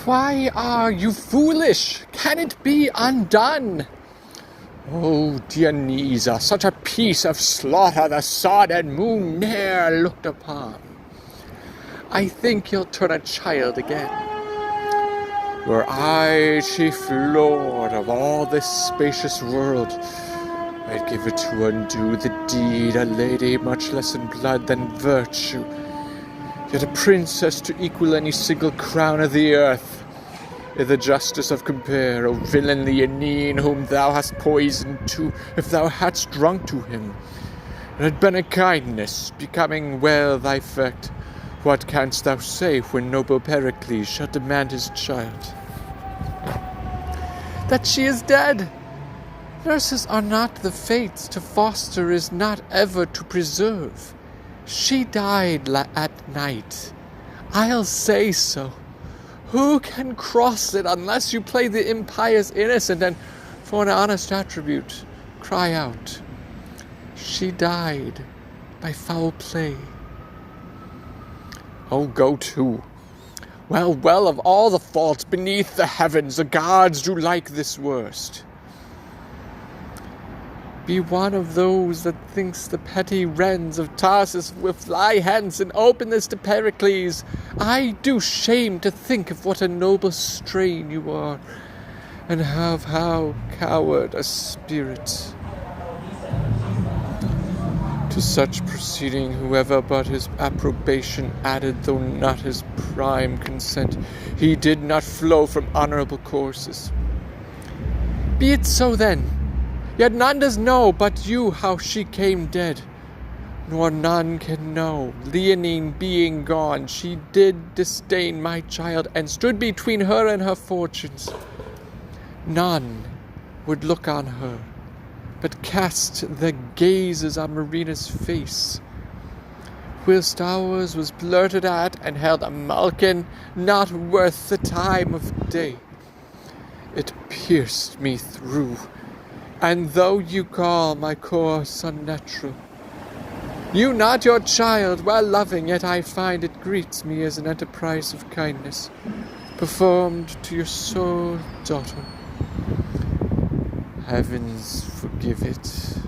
Why are you foolish? Can it be undone? Oh, Dionysa, such a piece of slaughter the sun and moon ne'er looked upon. I think you'll turn a child again. Were I chief lord of all this spacious world, I'd give it to undo the deed, a lady much less in blood than virtue, yet a princess to equal any single crown of the earth. In the justice of compare, O villain Leonine, whom thou hast poisoned too, if thou hadst drunk to him, it had been a kindness, becoming well thy effect. What canst thou say when noble Pericles shall demand his child? That she is dead. Nurses are not the fates, to foster is not ever to preserve. She died at night. I'll say so. Who can cross it unless you play the impious innocent and, for an honest attribute, cry out, she died by foul play. Oh, go to. Well, of all the faults beneath the heavens, the gods do like this worst. Be one of those that thinks the petty wrens of Tarsus will fly hence and open this to Pericles. I do shame to think of what a noble strain you are, and of how coward a spirit. To such proceeding whoever but his approbation added, though not his prime consent, he did not flow from honourable courses. Be it so then. Yet none does know but you how she came dead, nor none can know. Leonine being gone, she did disdain my child, and stood between her and her fortunes. None would look on her, but cast their gazes on Marina's face, whilst ours was blurted at and held a malkin not worth the time of day. It pierced me through. And though you call my course unnatural, you not your child, well loving, yet I find it greets me as an enterprise of kindness, performed to your sole daughter. Heavens forgive it.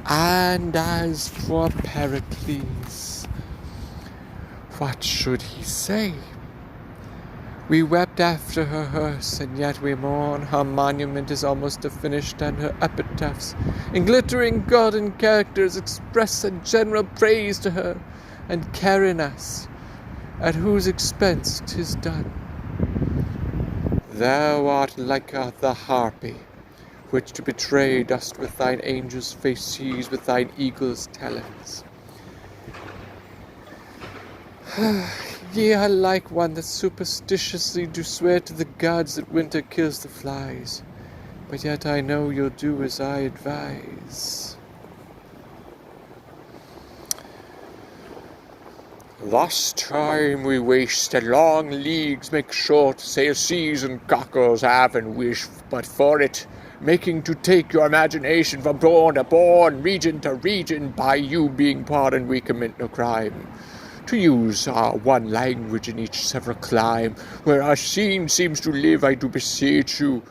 And as for Pericles, what should he say? We wept after her hearse, and yet we mourn. Her monument is almost finished, and her epitaphs, in glittering golden characters, express a general praise to her, and carrying us, at whose expense 'tis done. Thou art like the harpy, which to betray dost with thine angel's face seize with thine eagle's talons. Ye are like one that superstitiously do swear to the gods that winter kills the flies, but yet I know you'll do as I advise. Thus time we waste, and long leagues make short, sail seas and cockles have and wish but for it, making to take your imagination from bourne to bourne, region to region, by you being pardoned we commit no crime. To use our one language in each several clime, where our scene seems to live, I do beseech you,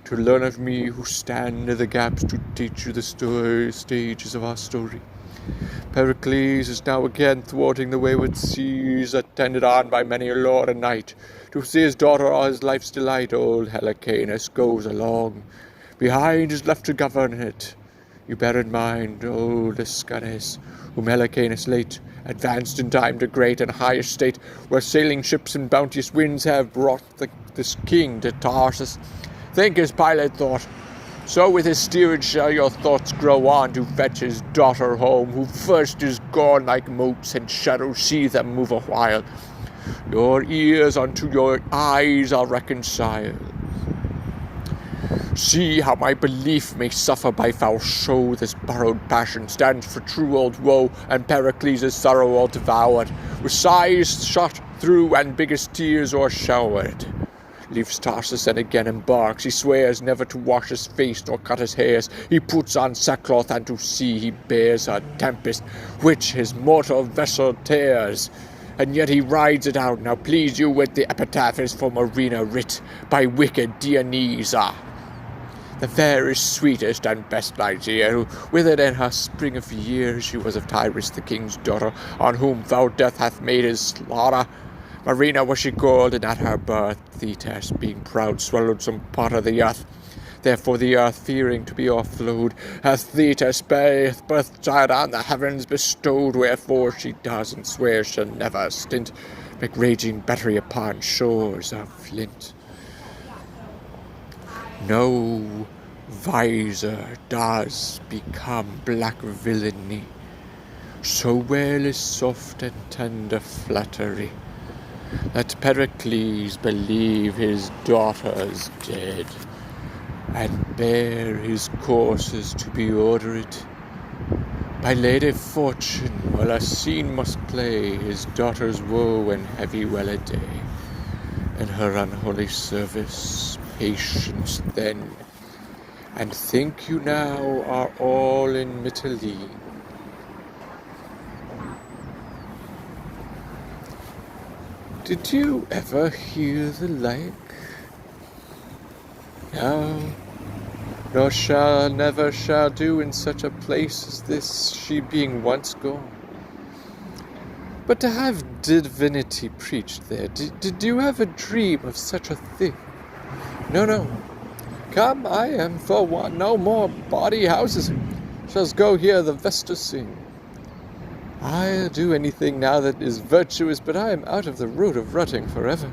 to learn of me who stand in the gaps to teach you the stages of our story. Pericles is now again thwarting the wayward seas, attended on by many a lord and knight. To see his daughter all his life's delight, old Helicanus goes along. Behind is left to govern it. You bear in mind, old Ascanes, whom Helicanus late advanced in time to great and high estate, where sailing ships and bounteous winds have brought this king to Tarsus. Think as Pilate thought, so with his steerage shall your thoughts grow on to fetch his daughter home, who first is gone like motes, and shadows see them move a while. Your ears unto your eyes are reconciled. See how my belief may suffer by foul show. This borrowed passion stands for true old woe, and Pericles' sorrow all devoured, with sighs shot through and biggest tears o'ershowered. Leaves Tarsus and again embarks. He swears never to wash his face nor cut his hairs. He puts on sackcloth, and to sea he bears a tempest which his mortal vessel tears. and yet he rides it out. Now please you with the epitaph is for Marina writ by wicked Dionysa, the fairest, sweetest, and best Lycia, who withered in her spring of years. She was of Tyrus the king's daughter, on whom foul death hath made his slaughter. Marina was she called, and at her birth Thetis, being proud, swallowed some part of the earth. Therefore the earth, fearing to be o'erflowed, hath Thetis birthchild on the heavens bestowed. Wherefore she does and swears she'll never stint, make raging battery upon shores of flint. No visor does become black villainy, so well is soft and tender flattery. Let Pericles believe his daughter's dead, and bear his courses to be ordered by Lady Fortune, while a scene must play his daughter's woe and heavy well a day, and her unholy service patience then. And think you now are all in Mitylene. Did you ever hear the like? No, nor never shall do in such a place as this, she being once gone. But to have divinity preached there, did you ever dream of such a thing? No. Come, I am for one, no more bawdy houses. Shall go hear the Vesta sing. I'll do anything now that is virtuous, but I am out of the road of rutting forever.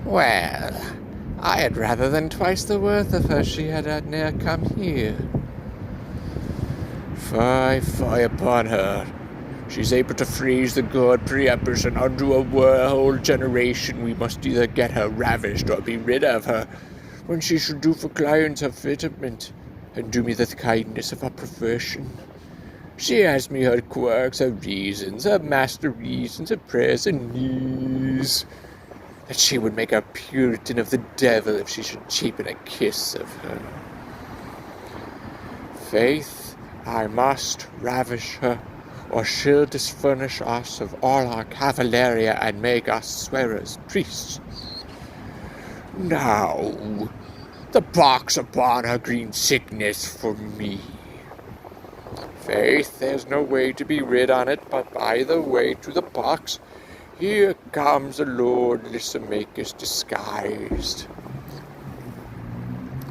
Well, I had rather than twice the worth of her she had ne'er come here. Fie upon her. She's able to freeze the god Priapus, and unto a whole generation we must either get her ravished or be rid of her, when she should do for clients her fitment, and do me the kindness of her profession. She has me her quirks, her reasons, her master reasons, her prayers and knees, that she would make a Puritan of the devil if she should cheapen a kiss of her. Faith, I must ravish her, or she'll disfurnish us of all our cavalleria and make us swearers priests. Now, the pox upon her green sickness for me. Faith, there's no way to be rid on it but by the way to the pox. Here comes the Lord Lysimachus disguised.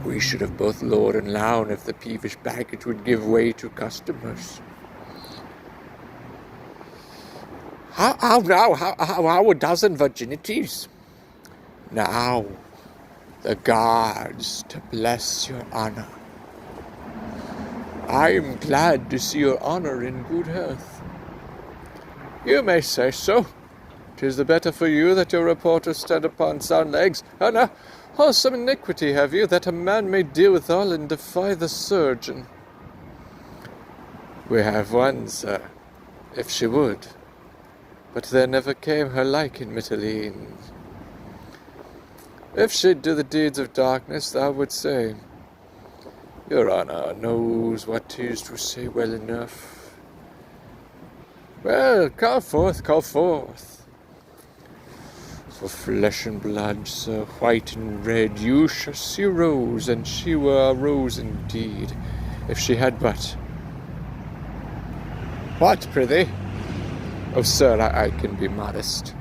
We should have both lord and loun if the peevish baggage would give way to customers. How a dozen virginities? Now, the gods to bless your honor. I am glad to see your honor in good health. You may say so. 'Tis the better for you that your reporters stand upon sound legs. Oh, now, wholesome iniquity have you, that a man may deal with all and defy the surgeon. We have one, sir, if she would. But there never came her like in Mitylene. If she'd do the deeds of darkness, thou would say. Your honor knows what 'tis to say well enough. Well, call forth. For flesh and blood, sir, white and red, you shall see a rose, and she were a rose indeed, if she had but... What, prithee? Oh, sir, I can be modest.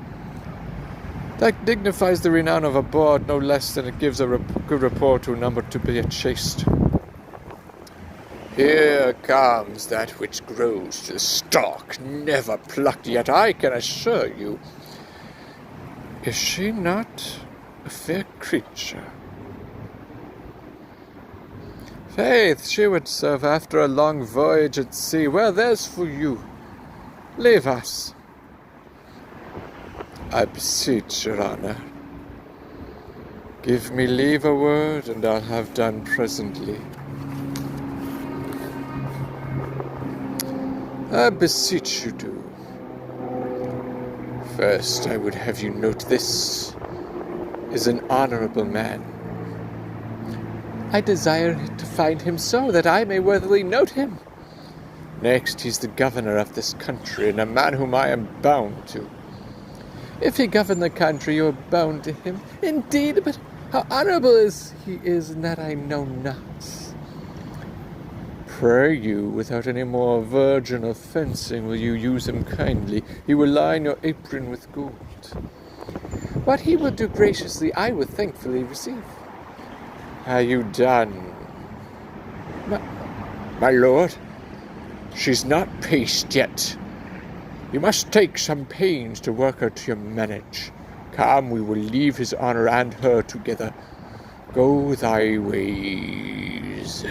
That dignifies the renown of a bard no less than it gives a good report to a number to be chaste. Here comes that which grows to the stalk, never plucked yet, I can assure you. Is she not a fair creature? Faith, she would serve after a long voyage at sea. Well, there's for you. Leave us. I beseech your honor. Give me leave a word, and I'll have done presently. I beseech you do. First, I would have you note this is an honorable man. I desire to find him so, that I may worthily note him. Next, he's the governor of this country, and a man whom I am bound to. If he govern the country, you are bound to him. Indeed, but how honourable he is in that I know not. Pray you, without any more virginal fencing, will you use him kindly? He will line your apron with gold. What he will do graciously, I will thankfully receive. Are you done? My lord, she's not paced yet. You must take some pains to work her to your manage. Come, we will leave his honour and her together. Go thy ways.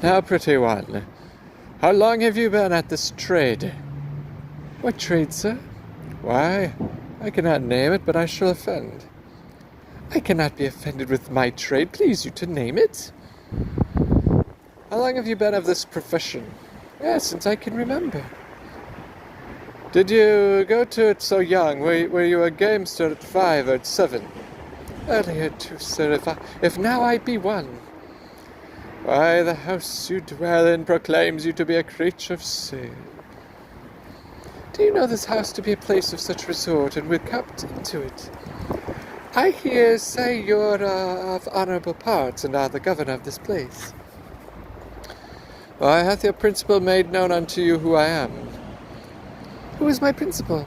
Now, pretty one, how long have you been at this trade? What trade, sir? Why, I cannot name it, but I shall offend. I cannot be offended with my trade. Please you to name it. How long have you been of this profession? Yes, since I can remember. Did you go to it so young? Were you a gamester at 5 or at 7? Earlier too, sir, if now I be one. Why, the house you dwell in proclaims you to be a creature of sin. Do you know this house to be a place of such resort, and we're kept into it? I hear say you're of honourable parts, and are the governor of this place. Why, hath your principal made known unto you who I am? Who is my principal?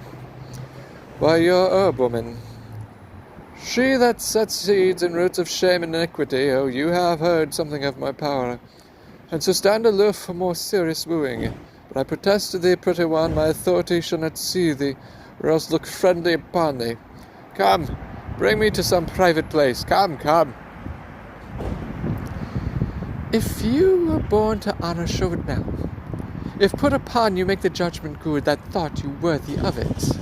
Why, your herb-woman. She that sets seeds and roots of shame and iniquity. Oh, you have heard something of my power, and so stand aloof for more serious wooing. But I protest to thee, pretty one, my authority shall not see thee, or else look friendly upon thee. Come, bring me to some private place. Come, come. If you were born to honour, show it now. If put upon you, make the judgment good that thought you worthy of it.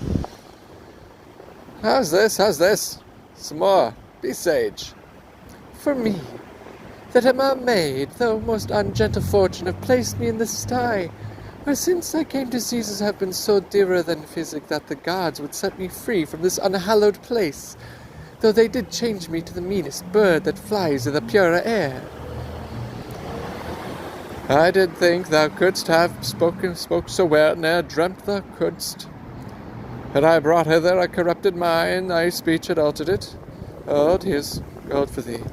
How's this? Some more. Be sage. For me, that a mermaid, though most ungentle fortune, have placed me in the sty, where since I came to Caesar's have been so dearer than physic that the gods would set me free from this unhallowed place, though they did change me to the meanest bird that flies in the purer air. I did think thou couldst have spoke so well, ne'er dreamt thou couldst. Had I brought hither a corrupted mind, thy speech had altered it. Hold, here's gold for thee.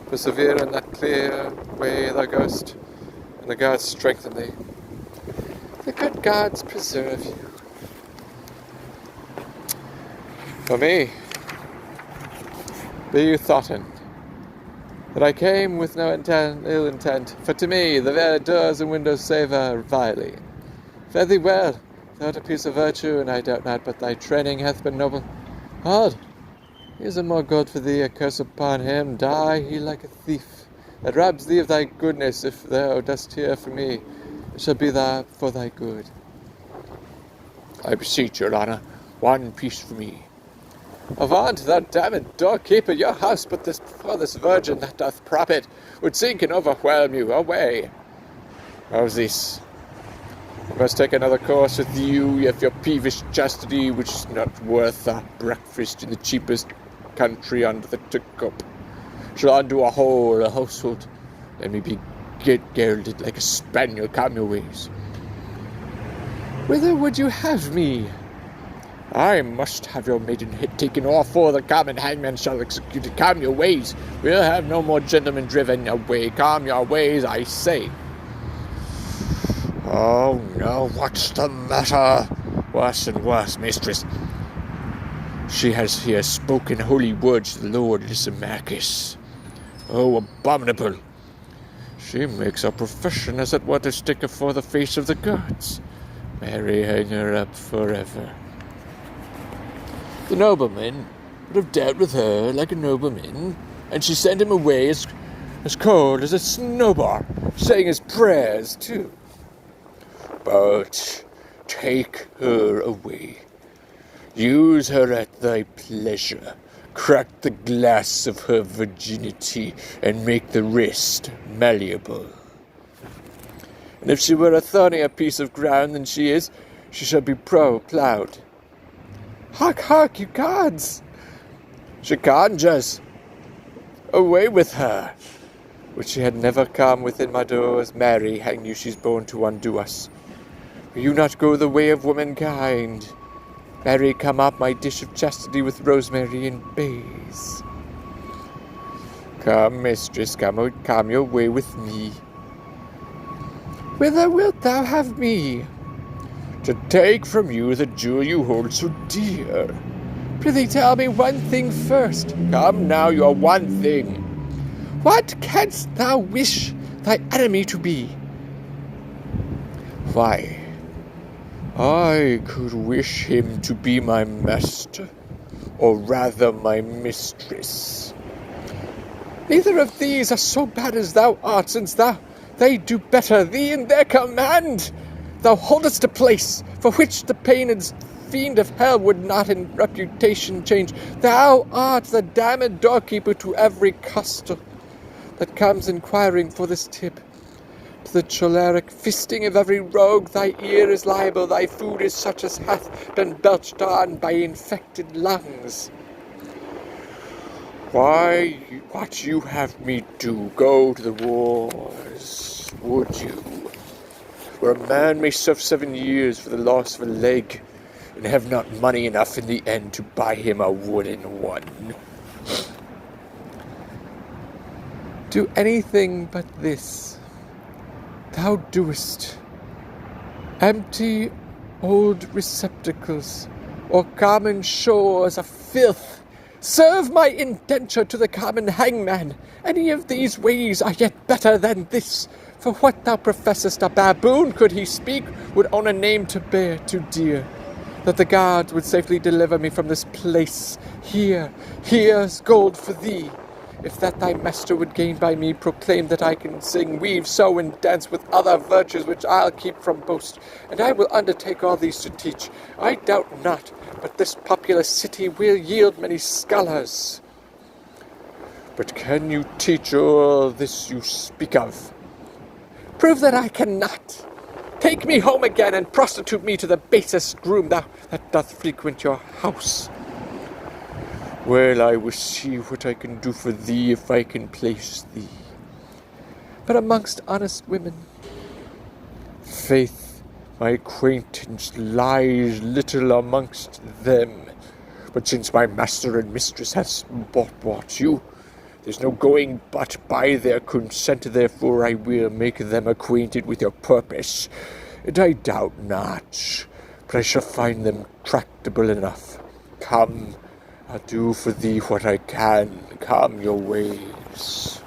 Persevere in that clear way thou goest, and the gods strengthen thee. The good gods preserve you. For me, be you thoughten that I came with no ill intent, for to me the very doors and windows savour vilely. Fare thee well, thou art a piece of virtue, and I doubt not but thy training hath been noble. Hold, here's a more gold for thee, a curse upon him, die he like a thief, that robs thee of thy goodness. If thou dost hear from me, it shall be for thy good. I beseech your honour, one piece for me. Avaunt, thou damned doorkeeper, your house but for this virgin that doth prop it, would sink and overwhelm you. Away. How's this? I must take another course with you, if your peevish chastity, which is not worth a breakfast in the cheapest country under the teacup, shall undo a whole household. Let me be gelded like a spaniel. Come your ways. Whither would you have me? I must have your maiden head taken off, for the common hangman shall execute it. Calm your ways. We'll have no more gentlemen driven away. Calm your ways, I say. Oh, no, what's the matter? Worse and worse, mistress. She has here spoken holy words to the Lord Lysimachus. Oh, abominable. She makes her profession as it were to stick before the face of the gods. Mary, hang her up forever. The nobleman would have dealt with her like a nobleman, and she sent him away as cold as a snowball, saying his prayers too. But take her away. Use her at thy pleasure. Crack the glass of her virginity, and make the rest malleable. And if she were a thornier piece of ground than she is, she shall be ploughed. Hark, hark, you gods! She conjures. Away with her. Would she had never come within my doors, Mary, I knew she's born to undo us. Will you not go the way of womankind? Mary, come up my dish of chastity with rosemary and bays. Come, mistress, come your way with me. Whither wilt thou have me? To take from you the jewel you hold so dear. Prithee tell me one thing first. Come now, your one thing. What canst thou wish thy enemy to be? Why, I could wish him to be my master, or rather my mistress. Neither of these are so bad as thou art, since they do better thee in their command. Thou holdest a place for which the pained fiend of hell would not in reputation change. Thou art the damned doorkeeper to every custer that comes inquiring for this tip. To the choleric fisting of every rogue thy ear is liable, thy food is such as hath been belched on by infected lungs. Why, what you have me do, go to the wars, would you? Where a man may serve 7 years for the loss of a leg, and have not money enough in the end to buy him a wooden one. Do anything but this thou doest. Empty old receptacles, or common shores of filth. Serve my indenture to the common hangman. Any of these ways are yet better than this. For what thou professest, a baboon, could he speak, would own a name to bear too dear, that the gods would safely deliver me from this place. Here's gold for thee. If that thy master would gain by me, proclaim that I can sing, weave, sew, and dance with other virtues which I'll keep from boast, and I will undertake all these to teach. I doubt not, but this populous city will yield many scholars. But can you teach all this you speak of? Prove that I cannot. Take me home again, and prostitute me to the basest groom that doth frequent your house. Well, I will see what I can do for thee, if I can place thee. But amongst honest women, faith, my acquaintance lies little amongst them. But since my master and mistress has bought you, there's no going but by their consent. Therefore I will make them acquainted with your purpose, and I doubt not, but I shall find them tractable enough. Come, I'll do for thee what I can. Come your ways.